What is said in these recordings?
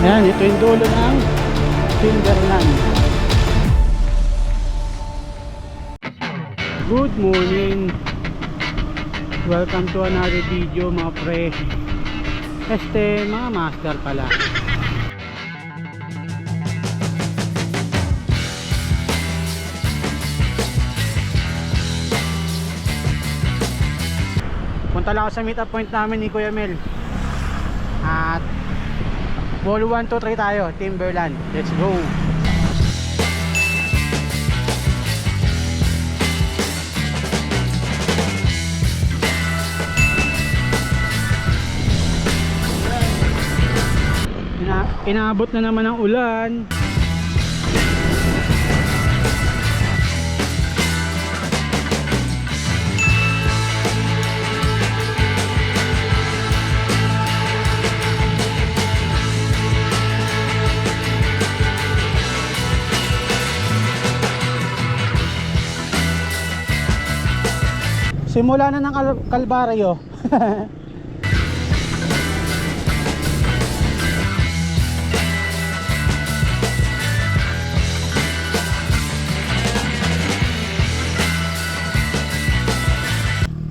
Ayan, ito yung dulo ng Timberland. Good morning. Welcome to another video mga pre. Mga master pala. Punta lang ako sa meet up point namin ni Kuya Mel. At Wall 1, 2, 3 tayo, Timberland. Let's go. Inaabot na naman ang ulan. Simula na ng Kalbaryo.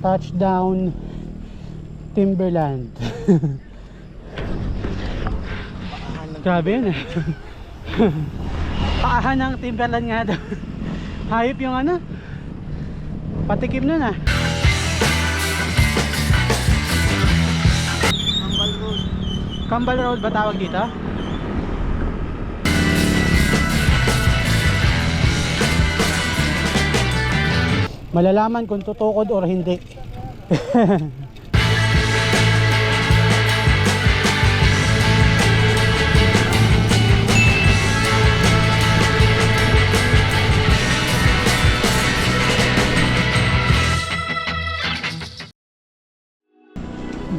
Touchdown Timberland. Grabe yan eh. Paahan ng Timberland nga daw. Hayop yung ano, patikim nun ah. Kambal Road ba tawag dito? Malalaman kung tutukod or hindi.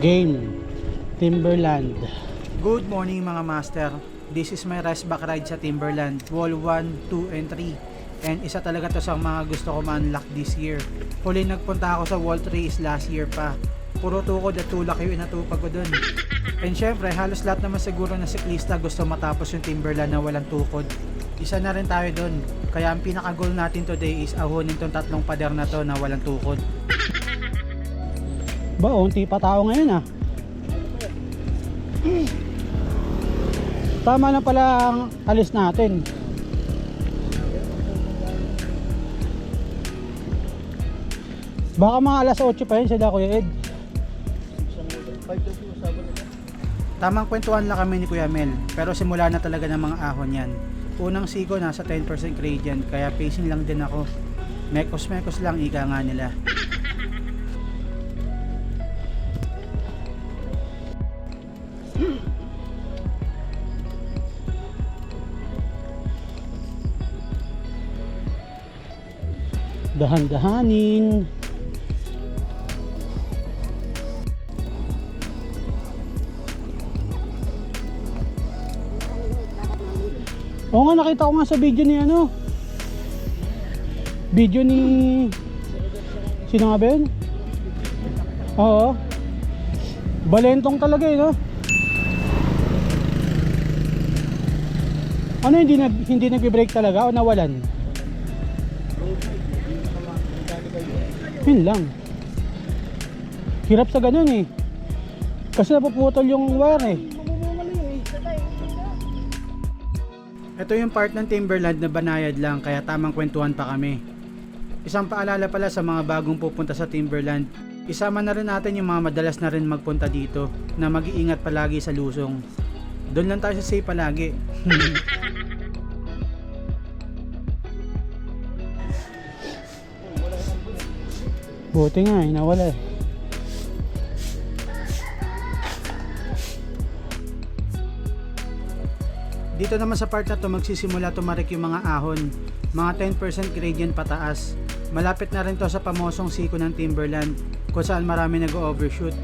Game Timberland. Good morning mga master. This is my rest back ride sa Timberland, Wall 1, 2, and 3. And isa talaga to sa mga gusto ko ma-unlock this year. Huli nagpunta ako sa Wall 3 is last year pa. Puro tukod at tulak yung inatupag ko dun. And syempre halos lahat naman siguro na siklista gusto matapos yung Timberland na walang tukod. Isa na rin tayo dun. Kaya ang pinaka goal natin today is ahunin tong tatlong pader na to na walang tukod. Ba, unti pa tao ngayon ah. Tama na pala ang alis natin. Baka mga alas 8 pa yun sila Kuya Ed. Tamang kwentuhan lang kami ni Kuya Mel. Pero simula na talaga ng mga ahon yan. Unang siko nasa 10% gradient. Kaya pacing lang din ako. Mekos lang ika nga nila. Dahan-dahanin. Oo nga, nakita ko nga sa video ni ano. Video ni sino nga ba yun? Oo. Balentong talaga eh, no? Ano, hindi nagbe-brake talaga o nawalan? Yun lang. Hirap sa ganun eh. Kasi napuputol yung wire eh. Ito yung part ng Timberland na banayad lang, kaya tamang kwentuhan pa kami. Isang paalala pala sa mga bagong pupunta sa Timberland, isama na rin natin yung mga madalas na rin magpunta dito na mag-iingat palagi sa lusong. Doon lang tayo sa safe palagi. Buti nga eh, nawala eh. Dito naman sa part na to magsisimula tumarik yung mga ahon. Mga 10% gradient pataas. Malapit na rin to sa pamosong siko ng Timberland kung saan marami nag-overshoot.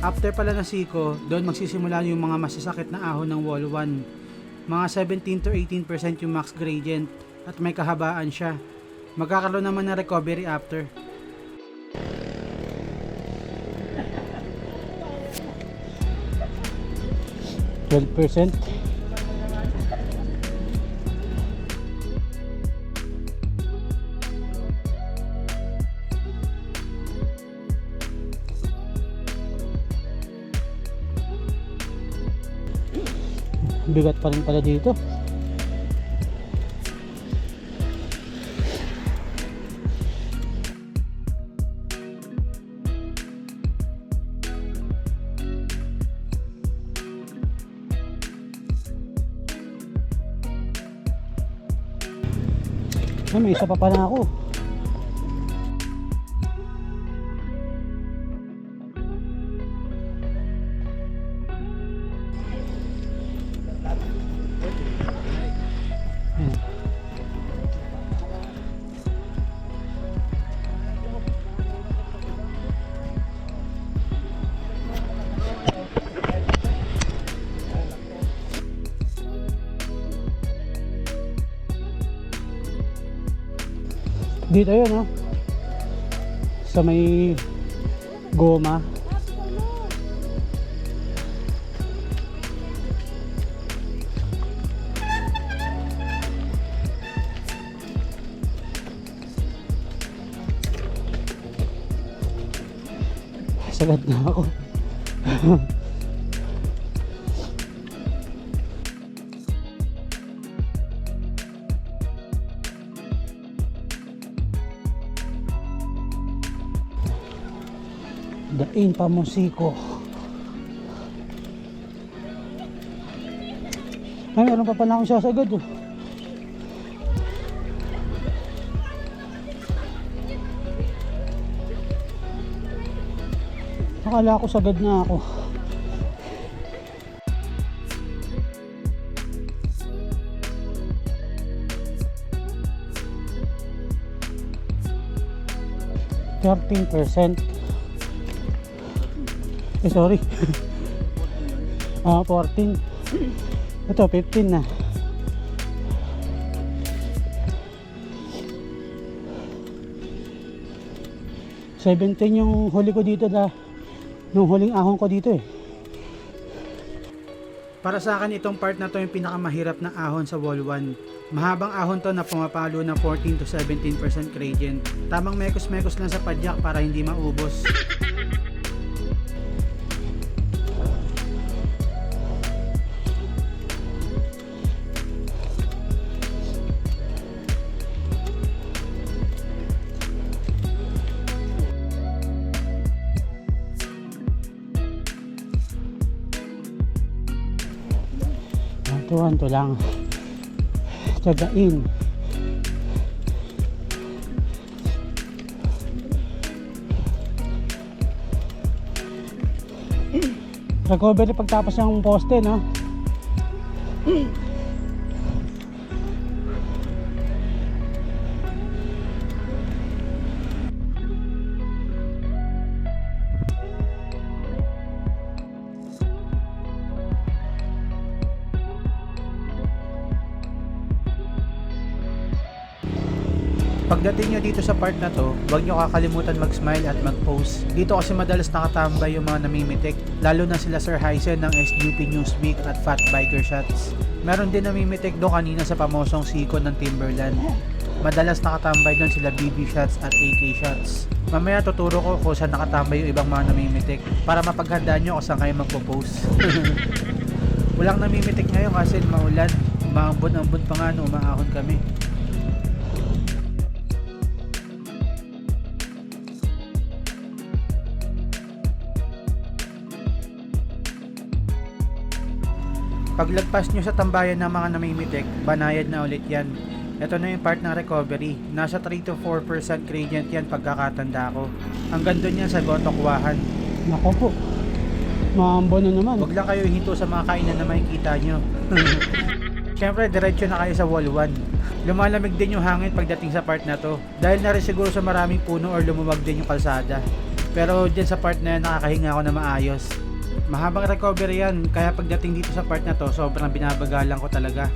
After pala ng siko, doon magsisimula yung mga masasakit na ahon ng Wall 1. Mga 17 to 18% yung max gradient at may kahabaan siya. Magkakaroon naman ng recovery after. 12%. bigat pa rin pala dito. Ay, may isa pa pala ako. Ayan. Dito yun, oh. Sa may goma. Sagad na ako. Dain pa musiko. Ay, meron pa pala akong sasagad, oh. Akala ko sagad na ako. %. Sorry. 14. Ito 15 na. $17 yung huli ko dito nung huling ahon ko dito eh. Para sa akin itong part na to yung pinakamahirap na ahon sa wall 1. Mahabang ahon to na pumapalo ng 14 to 17% gradient. Tamang mekos-mekos lang sa padyak para hindi maubos. Tuwan-to lang. Tiyagain. Recovery pagtapos ng poste, no? Pagdating nyo dito sa part na to, huwag nyo kakalimutan mag-smile at mag-pose. Dito kasi madalas nakatambay yung mga namimitik, lalo na sila Sir Hyzen ng SGP Newsweek at Fat Biker Shots. Meron din namimitik doon kanina sa pamosong siko ng Timberland. Madalas nakatambay doon sila BB Shots at AK Shots. Mamaya tuturo ko kung saan nakatambay yung ibang mga namimitik para mapaghandaan nyo kung saan kayo magpo-pose. Walang namimitik ngayon kasi maulan, umaambon-ambon pa nga no, umaahon kami. Paglagpas nyo sa tambayan ng mga namimitik, banayad na ulit yan. Ito na yung part ng recovery. Nasa 3 to 4% gradient yan pagkakatanda ko. Hanggang doon yan sa Gotokwahan. Nako po, maambon na naman. Huwag lang kayo hinto sa mga kainan na makikita nyo. Siyempre, diretso na kayo sa wall 1. Lumalamig din yung hangin pagdating sa part na to. Dahil na rin siguro sa maraming puno or lumuwag din yung kalsada. Pero dyan sa part na yan, nakakahinga ako na maayos. Mahabang recovery yan, kaya pagdating dito sa part na to, sobrang binabagalan ko talaga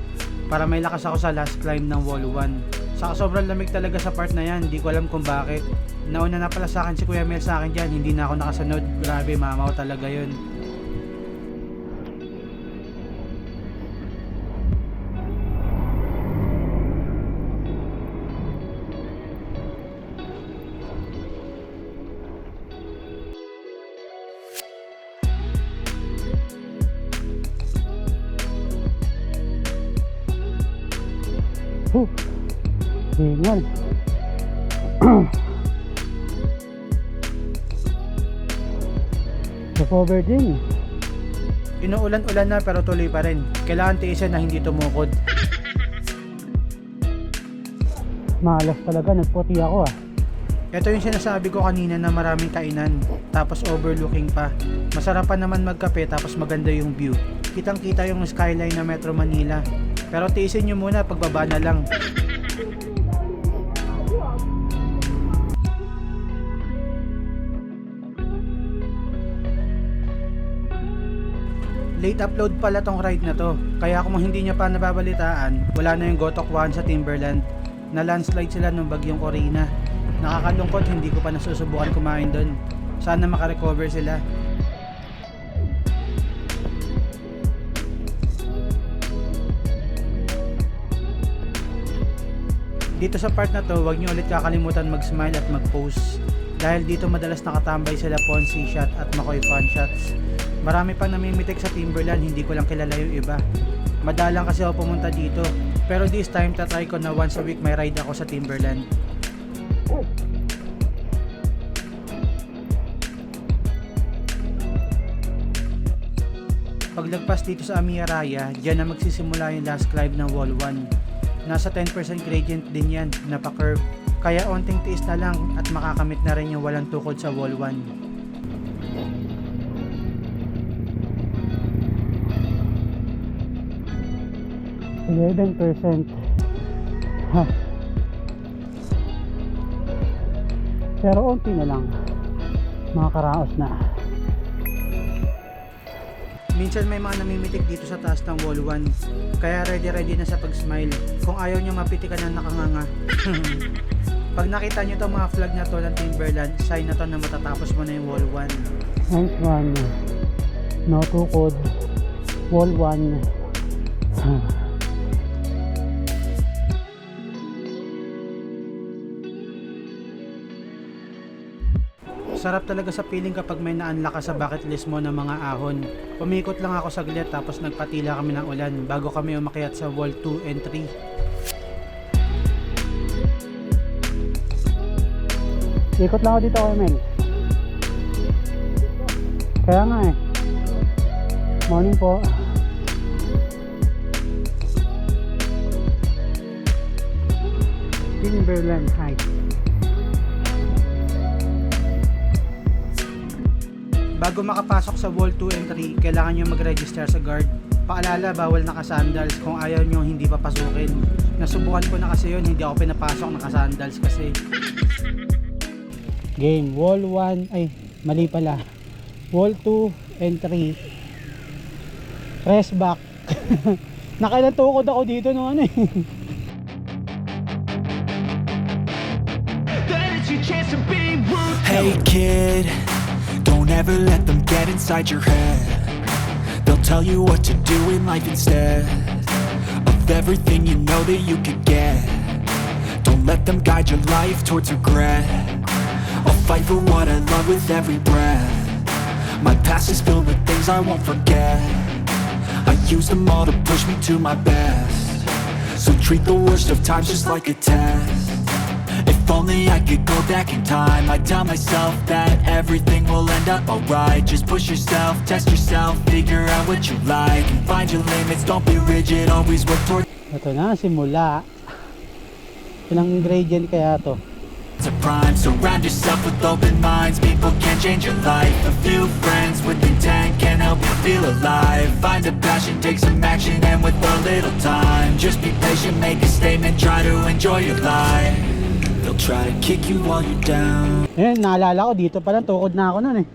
para may lakas ako sa last climb ng wall 1. Saka sobrang lamig talaga sa part na yan, hindi ko alam kung bakit. Nauna na pala sa akin si Kuya Mel sa akin dyan, hindi na ako nakasunod. Grabe, mamaw talaga yun. Hingal. Recover din. Inuulan-ulan na pero tuloy pa rin. Kailangan tiisin na hindi tumukod. Malas talaga, nagputi ako ah. Ito yung sinasabi ko kanina na maraming kainan, tapos overlooking pa. Masarapan naman magkape tapos maganda yung view. Kitang kita yung skyline na Metro Manila. Pero tiisin nyo muna, pagbaba na lang. Late upload pala tong ride na to. Kaya kung hindi nyo pa nababalitaan, wala na yung Gotok 1 sa Timberland. Na landslide sila nung bagyong Corina. Nakakalungkot, hindi ko pa nasusubukan kumain doon. Sana makarecover sila. Dito sa part na to, huwag nyo ulit kakalimutan mag-smile at mag-pose. Dahil dito madalas nakatambay sila Ponzi shot at Makoy fan shots. Marami pang namimitik sa Timberland, hindi ko lang kilala yung iba. Madalang kasi ako pumunta dito. Pero this time, tatry ko na once a week may ride ako sa Timberland. Paglagpas dito sa Amiya Raya, dyan na magsisimula yung last climb ng Wall 1. Nasa 10% gradient din yan, napa-curve. Kaya onting tiis na lang at makakamit na rin yung walang tukod sa Wall 1. 11%. Ha. Pero onti na lang. Makakaraos na. Minsan may mga namimitik dito sa taas ng Wall 1. Kaya ready na sa pag-smile. Kung ayaw nyo mapitikan ng nakanganga. Pag nakita nyo itong mga flag na to ng Timberland, sign na to na matatapos mo na yung Wall 1. Nice one. No tukod. Wall 1. Sarap talaga sa feeling kapag may na-unlock ka sa bucket list mo ng mga ahon. Pumikot lang ako saglit tapos nagpatila kami ng ulan bago kami umakyat sa Wall 2 and 3. Ikot lang ako dito, Carmen. Kaya nga eh. Morning po. Timberland Heights. Bago makapasok sa Wall 2 and 3, kailangan nyo mag-register sa guard. Paalala, bawal nakasandals kung ayaw nyo hindi papasukin. Nasubukan ko na kasi yun, hindi ako pinapasok nakasandals kasi. Game, Wall 1, ay mali pala. Wall 2 and 3. Press back. Nakailan tukod ako dito no ano eh. Hey kid, don't ever let them get inside your head. They'll tell you what to do in life instead of everything you know that you could get. Don't let them guide your life towards regret. I'll fight for what I love with every breath. My past is filled with things I won't forget. I use them all to push me to my best. So treat the worst of times just like a test. If only I could go back in time, I'd tell myself that everything will end up alright. Just push yourself, test yourself, figure out what you like, and find your limits, don't be rigid, always work toward. Ito na, simula. Ilang gradient kaya to? To prime, surround yourself with open minds. People can change your life. A few friends with intent can help you feel alive. Find a passion, take some action, and with a little time, just be patient, make a statement, try to enjoy your life. They'll try to kick you while you're down. Ayan, naalala ko dito palang tukod na ako nun eh.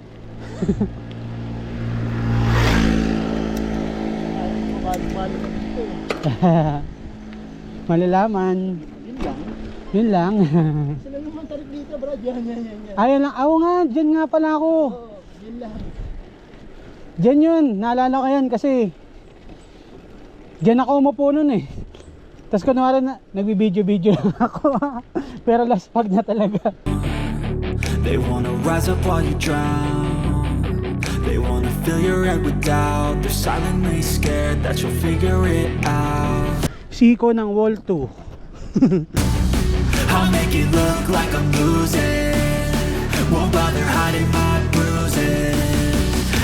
Malalaman. Yun lang. Sila naman tarik dito, bro. Yan. Ayun lang. Oo nga, dyan nga pala ako. Yun lang. Dyan yun. Naalala ko yan kasi dyan ako umupo nun eh. Tapos kunwari na, nagbibideo lang ako. Pero last pag na talaga. They wanna rise up while you drown. They wanna fill your head with doubt. They're silently scared that you'll figure it out. Siko ng Wall 2. I'll make it look like I'm losing. Won't bother hiding my bruises.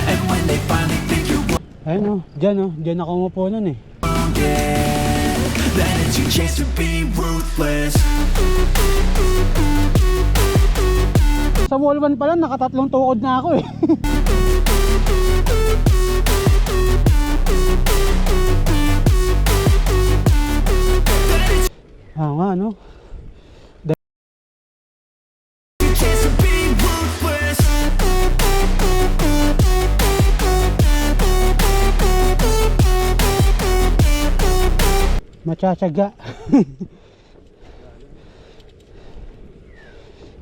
And when they finally think you're Ayun dyan ako umupo nun eh. wounded, then it's your chance to be ruthless. Sa wall 1 pa lang, nakatatlong tukod na ako eh. Nga no? Your chance to be ruthless. Matsatsaga.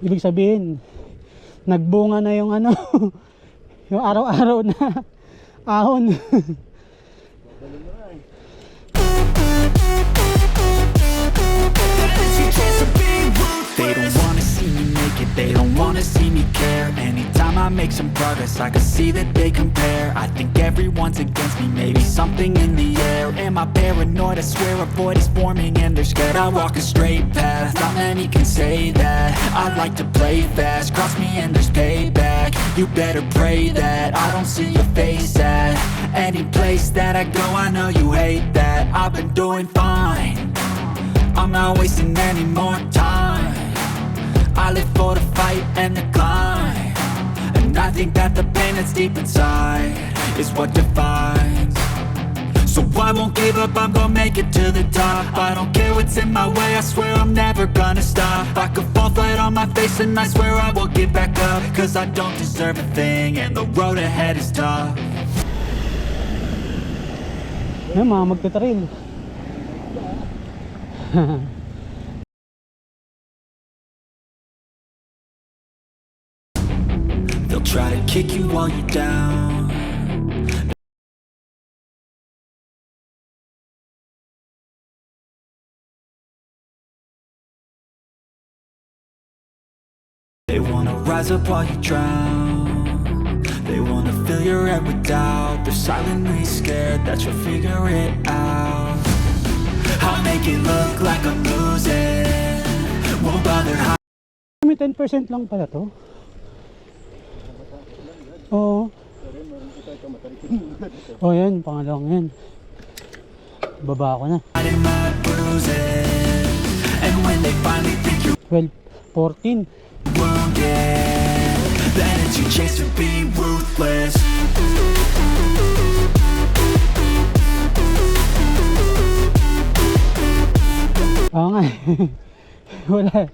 Ibig sabihin, nagbunga na yung ano, yung araw-araw na ahon. They don't wanna see me make it, they don't wanna see me care. Anytime I make some progress, I can see that they compare. I think everyone's against me, maybe something in the air. Am I paranoid? I swear a void is forming and they're scared. I walk a straight path, not many can say that. I like to play fast, cross me and there's payback. You better pray that I don't see your face at any place that I go. I know you hate that. I've been doing fine, I'm not wasting any more time. I live for the fight and the climb, and I think that the pain that's deep inside is what defines. So I won't give up, I'm gonna make it to the top. I don't care what's in my way, I swear I'm never gonna stop. I could fall flat on my face and I swear I will get back up. Cause I don't deserve a thing and the road ahead is tough. Yan mga magtatrail. They'll try to kick you while you're down. They wanna rise up while you drown. They wanna fill your head with doubt. They're silently scared that you'll figure it out. I'll make it look like I'm losing. Won't bother hiding. May 10% lang pala to. Oo. Oh yan, pangalawang yan. Baba ako na. My bruises. And when they finally think you're 12, 14. wounded, then it's your chance to be ruthless. Oo nga. Wala.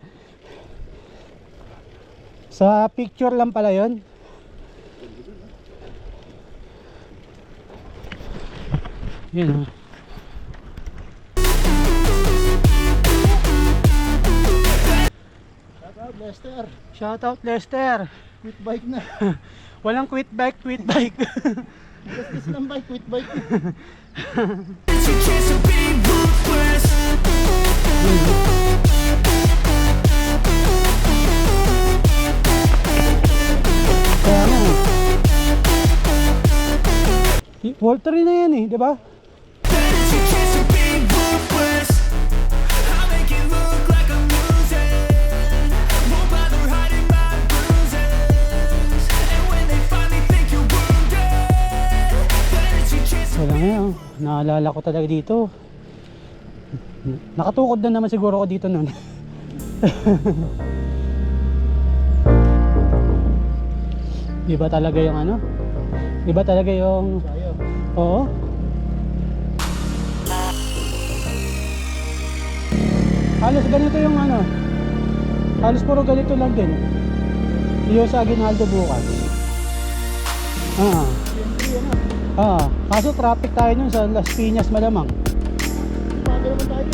Sa picture lang pala yon. Yun. Shoutout Lester. Shoutout Lester. Quit bike na. Walang quit bike, quit bike. Gas lang bike, quit bike. It's your chance to be ruthless. Kaya nga. Walter na yan eh, di ba? Then it's your chance to be ruthless. I'll make it look like I'm losing. Won't bother hiding my bruises. And when they finally think you're wounded, then it's your chance to Wala nga, naalala ko talaga dito. Nakatukod na naman siguro ko dito nun. Iba talaga yung ano? Iba talaga yung... Tayo. Oo. Halos ganito yung ano. Halos puro ganito lang din. Yung sa Aguinaldo bukas. Kaso traffic tayo nun sa Las Piñas malamang. Umaga naman tayo.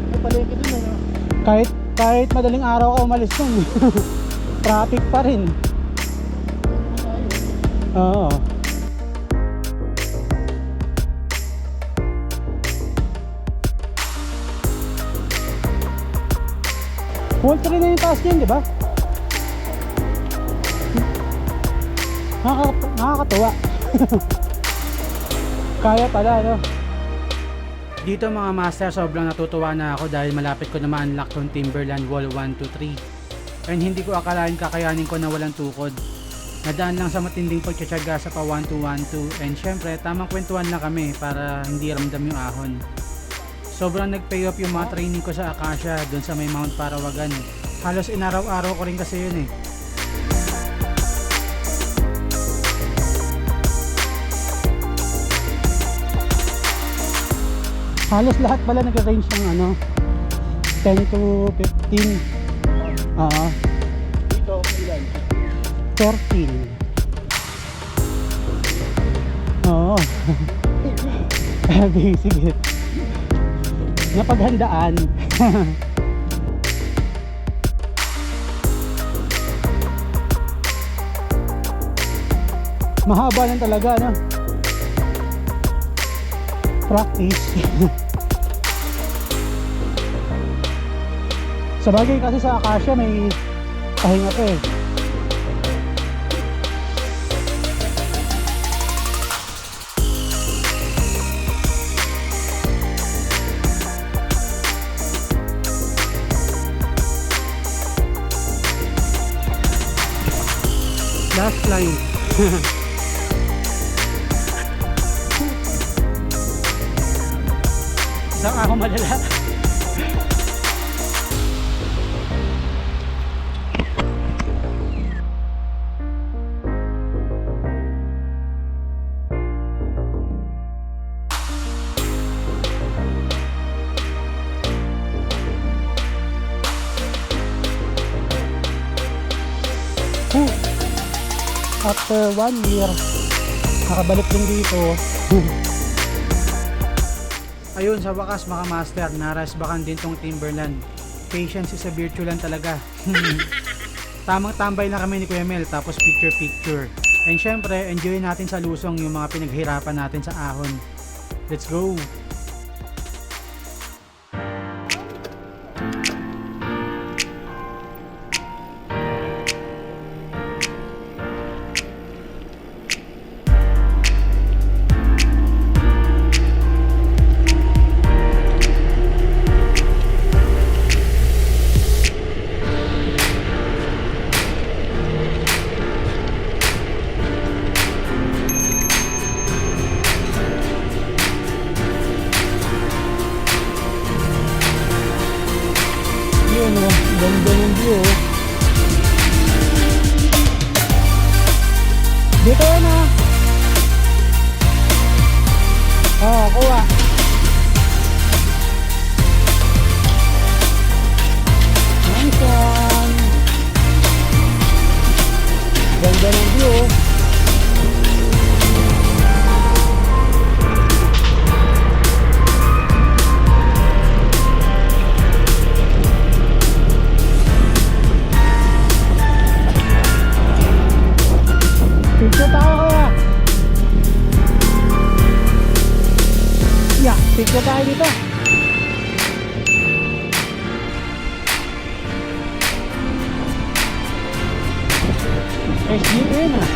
May palengke dun ano. Kahit madaling araw ka umalis nun. Traffic pa rin. Oo. Walter na yung taas niyan, di ba? Nakakatuwa. Kaya pala, no? Dito mga master, sobrang natutuwa na ako dahil malapit ko na ma-unlock tong Timberland Wall 1 to 3. And hindi ko akalain kakayanin ko na walang tukod. Nadaan lang sa matinding pagtsatsaga sa pa 1212 and syempre tamang kwentuhan lang kami para hindi ramdam yung ahon. Sobrang nag-pay off yung mga training ko sa Acacia dun sa may Mount Parawagan. Halos inaraw-araw ko rin kasi yun eh. Halos lahat pala nag-range ng 10 to 15. Dito, ilan? 13. Oo. Basic. Napaghandaan. Mahaba lang talaga, no? Practice. Sa bagay kasi sa Acacia may pahinga pa eh. Last line. Saan ako malala? After 1 year, nakabalik din dito. Ayun, sa wakas mga master, narasbakan din tong Timberland. Patience is a virtue lang talaga. Tamang tambay na kami ni Kuya Mel, tapos picture. And syempre, enjoy natin sa lusong yung mga pinaghirapan natin sa ahon. Let's go! Ganda ng view. Dito na. Kuha. Nice one. Ganda ng view. Picture tayo kaya. Yeah, picture tayo dito. SGN ah.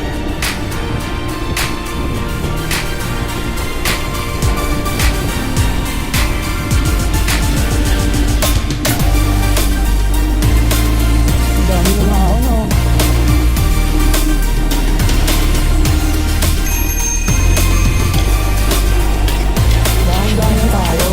Dami na ako, no? Dahan-dahan tayo.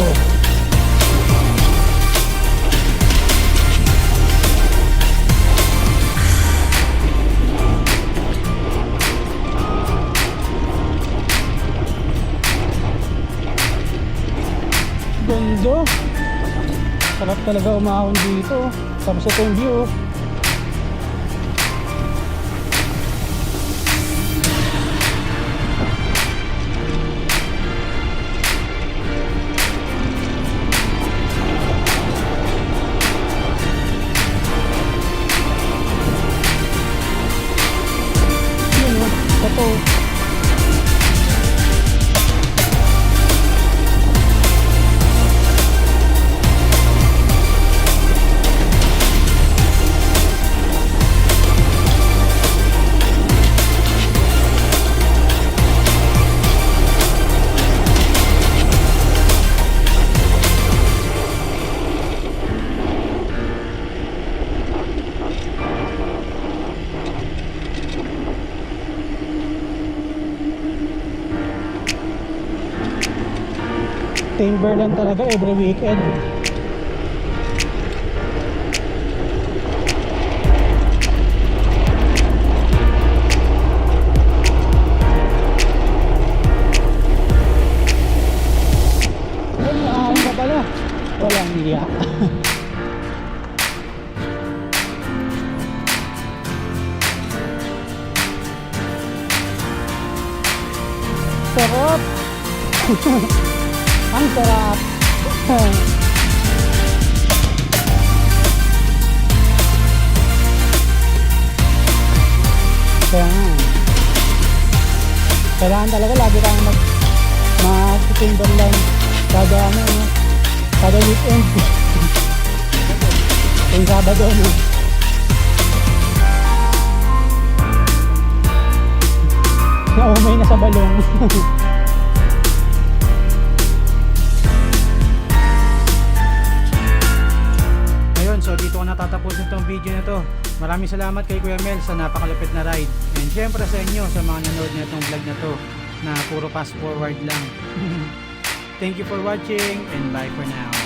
Ganda. Sarap talaga umahon dito. Tapos ito yung view. Ito. Timberland talaga every weekend. Ay, ahon ka pala. Walang niya. Sarap. Ang sarap. Kaya nga. Kailangan talaga lagi tayong mag-Timberland kada kada weekend. Yung Sabado, no? Naumay na sa balong. Ayun, so dito ko natatapusin itong video na to. Maraming salamat kay Kuya Mel sa napakalupit na ride. And syempre sa inyo, sa mga nanood na itong vlog na to, na puro fast forward lang. Thank you for watching and bye for now.